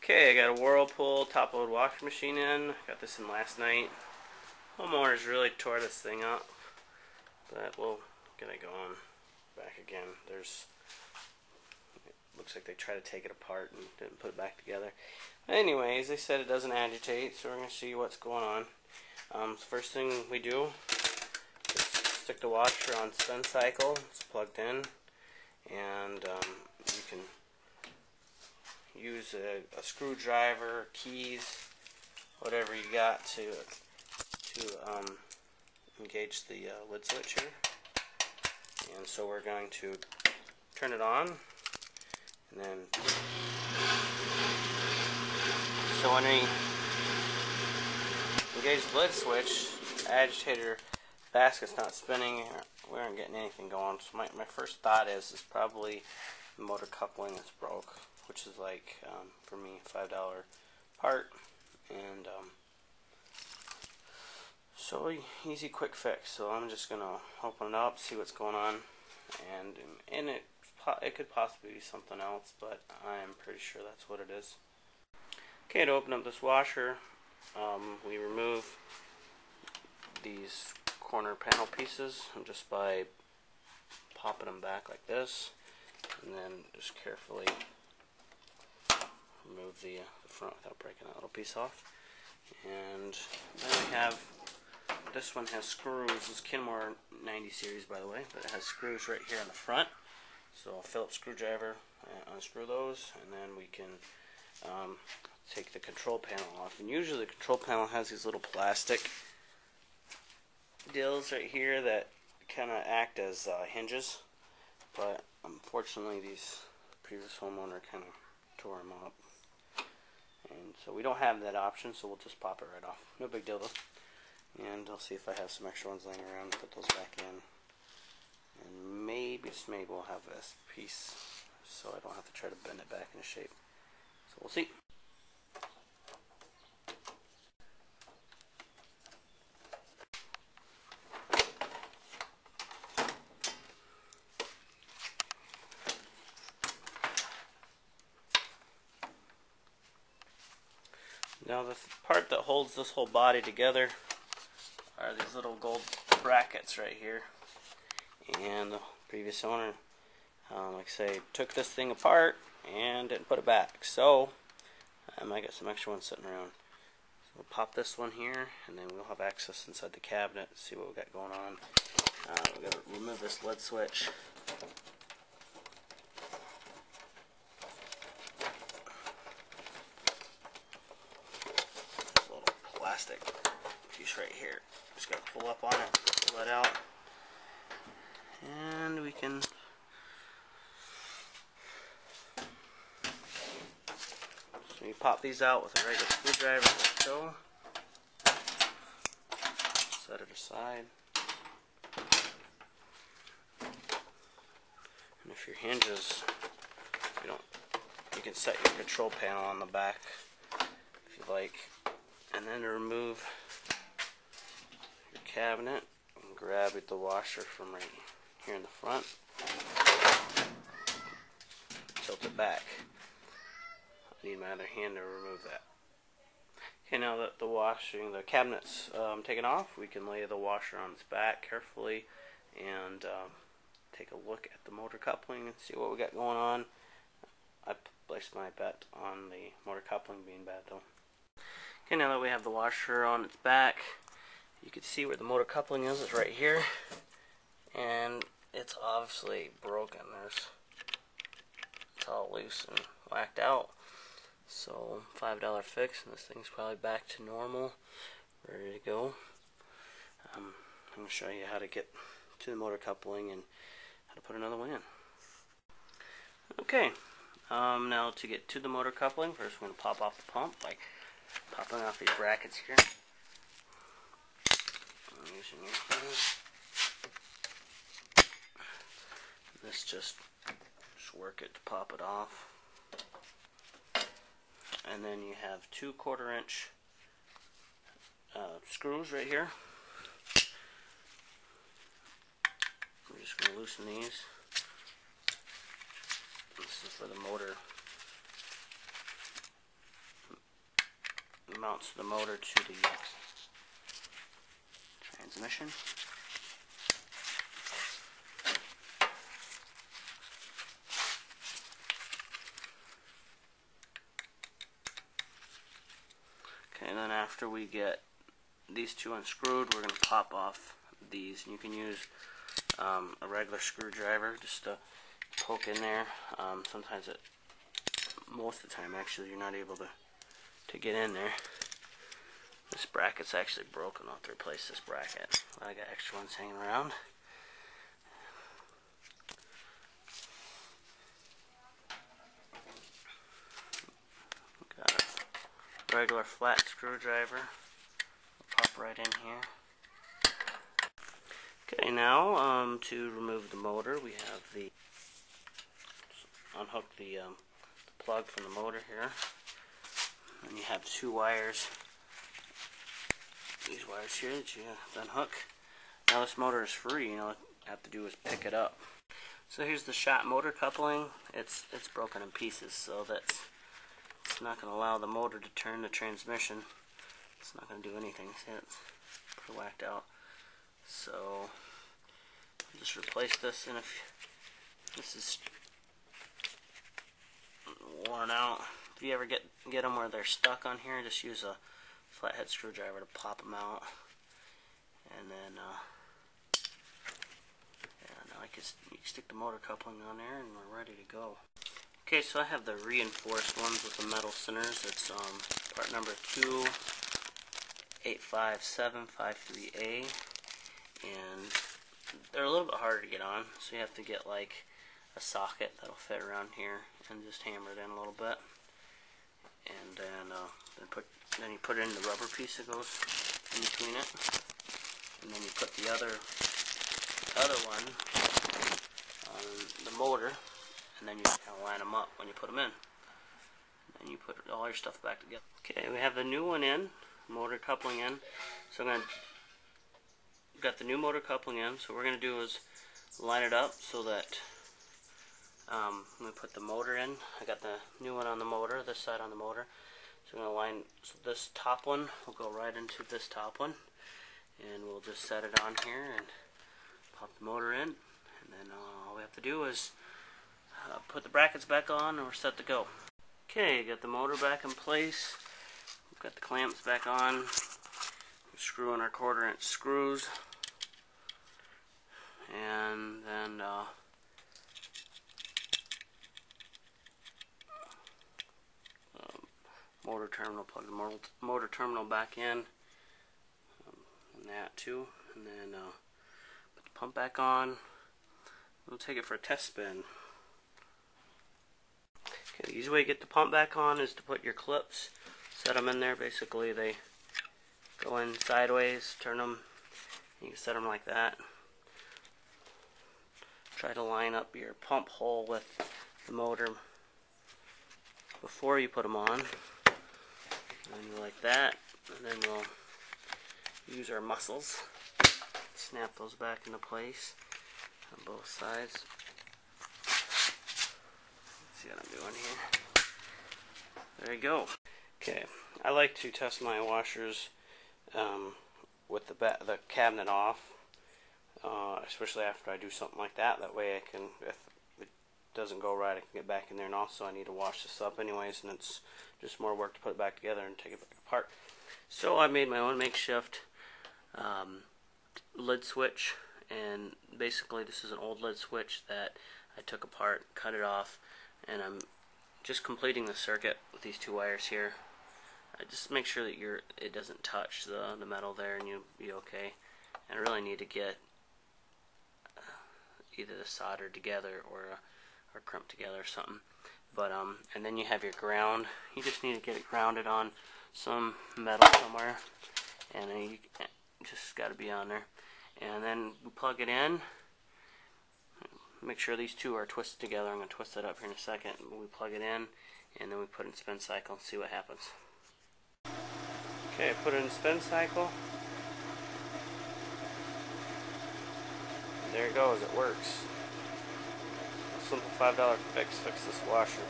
Okay, I got a Whirlpool top load washing machine in. Got this in last night. Homeowners really tore this thing up, but we'll get it going back again. It looks like they tried to take it apart and didn't put it back together. Anyways, they said it doesn't agitate, so we're going to see what's going on. So first thing we do is stick the washer on spin cycle. It's plugged in, and you can use a screwdriver, keys, whatever you got to engage the lid switch here. And so we're going to turn it on, and then so when we engage the lid switch, the agitator basket's not spinning. We aren't getting anything going. So my first thought is probably the motor coupling that's broke, which is like for me $5 part, and so easy quick fix. So I'm just gonna open it up, see what's going on, and it could possibly be something else, but I'm pretty sure that's what it is. Okay, to open up this washer, we remove these corner panel pieces just by popping them back like this, and then just carefully remove the front without breaking that little piece off. And then we have, this one has screws. This is Kenmore 90 series, by the way, but it has screws right here in the front. So a Phillips screwdriver, unscrew those, and then we can take the control panel off. And usually the control panel has these little plastic deals right here that kind of act as hinges, but unfortunately these previous homeowner kind of tore them up, and so we don't have that option, so we'll just pop it right off. No big deal though. And I'll see if I have some extra ones laying around, put those back in, and maybe we'll have this piece so I don't have to try to bend it back into shape. So we'll see. Now the part that holds this whole body together are these little gold brackets right here. And the previous owner, like I say, took this thing apart and didn't put it back. So I might get some extra ones sitting around. So we'll pop this one here, and then we'll have access inside the cabinet to see what we got going on. We've got to remove this lid switch. Plastic piece right here. Just gotta pull up on it, pull that out, and we can so you pop these out with a regular screwdriver. So set it aside, and if your hinges, you can set your control panel on the back if you like. And then to remove your cabinet, and grab the washer from right here in the front, tilt it back. I need my other hand to remove that. Okay, now that the cabinet's taken off, we can lay the washer on its back carefully and take a look at the motor coupling and see what we got going on. I placed my bet on the motor coupling being bad though. Okay, now that we have the washer on its back, you can see where the motor coupling is. It's right here, and it's obviously broken. It's all loose and whacked out. So $5 fix, and this thing's probably back to normal, ready to go. I'm going to show you how to get to the motor coupling and how to put another one in. Okay, now to get to the motor coupling, first we're going to pop off the pump by popping off these brackets here. I'm using your hands. This just work it to pop it off. And then you have 2 1/4-inch screws right here. I'm just going to loosen these. This is for the motor mounts the motor to the transmission. Okay, and then after we get these two unscrewed, we're going to pop off these. And you can use a regular screwdriver just to poke in there. Sometimes most of the time actually you're not able to get in there. This bracket's actually broken. I'll have to replace this bracket. I got extra ones hanging around. Got a regular flat screwdriver. Pop right in here. Okay, now to remove the motor, we have the unhook the plug from the motor here, and you have two wires. These wires here that you unhook. Now this motor is free. You know what you have to do is pick it up. So here's the shot motor coupling. It's broken in pieces, so it's not going to allow the motor to turn the transmission. It's not going to do anything. See, it's pretty whacked out. So just replace this, and if this is worn out, if you ever get them where they're stuck on here, just use a flathead screwdriver to pop them out, and then now you can stick the motor coupling on there, and we're ready to go. Okay, so I have the reinforced ones with the metal centers. It's part number 2855753A, and they're a little bit harder to get on, so you have to get like a socket that'll fit around here and just hammer it in a little bit, and then you put in the rubber piece that goes in between it, and then you put the other one on the motor, and then you just kind of line them up when you put them in, and you put all your stuff back together. Okay, we have the new one in, motor coupling in. So got the new motor coupling in. So what we're going to do is line it up so that we put the motor in. I got the new one on the motor, this side on the motor. So I'm going to line, so this top one will go right into this top one, and we'll just set it on here and pop the motor in, and then all we have to do is put the brackets back on, and we're set to go. Okay, got the motor back in place. We've got the clamps back on. We're screwing our 1/4 inch screws, and then motor terminal, plug the motor terminal back in, and that too, and then put the pump back on. We'll take it for a test spin. Okay, the easy way to get the pump back on is to put your clips, set them in there. Basically they go in sideways, turn them, you can set them like that. Try to line up your pump hole with the motor before you put them on. And you like that, and then we'll use our muscles, snap those back into place on both sides. Let's see what I'm doing here. There you go. Okay, I like to test my washers with the cabinet off, especially after I do something like that. That way I can, if it doesn't go right, I can get back in there, and also I need to wash this up anyways, and it's just more work to put it back together and take it back apart. So I made my own makeshift lid switch, and basically this is an old lid switch that I took apart, cut it off, and I'm just completing the circuit with these two wires here. Just make sure that it doesn't touch the metal there, and you'll be okay. And I really need to get either the solder together or crimped together or something. But and then you have your ground. You just need to get it grounded on some metal somewhere, and then you just got to be on there. And then we plug it in. Make sure these two are twisted together. I'm going to twist that up here in a second. We plug it in, and then we put it in spin cycle and see what happens. Okay, put it in spin cycle. There it goes. It works. A simple $5 fix this washer.